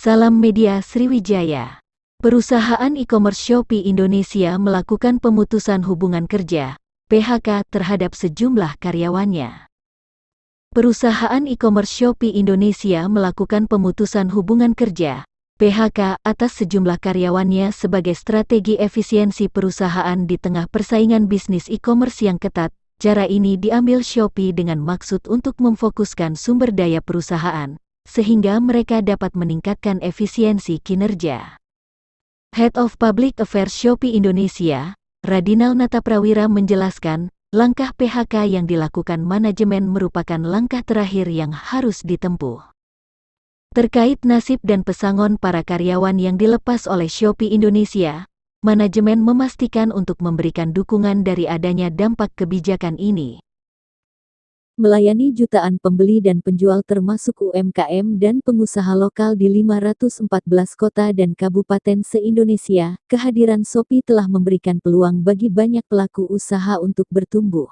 Salam Media Sriwijaya. Perusahaan e-commerce Shopee Indonesia melakukan pemutusan hubungan kerja (PHK) terhadap sejumlah karyawannya. Perusahaan e-commerce Shopee Indonesia melakukan pemutusan hubungan kerja (PHK) atas sejumlah karyawannya sebagai strategi efisiensi perusahaan di tengah persaingan bisnis e-commerce yang ketat. Cara ini diambil Shopee dengan maksud untuk memfokuskan sumber daya perusahaan, sehingga mereka dapat meningkatkan efisiensi kinerja. Head of Public Affairs Shopee Indonesia, Radinal Nataprawira menjelaskan, langkah PHK yang dilakukan manajemen merupakan langkah terakhir yang harus ditempuh. Terkait nasib dan pesangon para karyawan yang dilepas oleh Shopee Indonesia, manajemen memastikan untuk memberikan dukungan dari adanya dampak kebijakan ini. Melayani jutaan pembeli dan penjual termasuk UMKM dan pengusaha lokal di 514 kota dan kabupaten se-Indonesia, kehadiran Shopee telah memberikan peluang bagi banyak pelaku usaha untuk bertumbuh.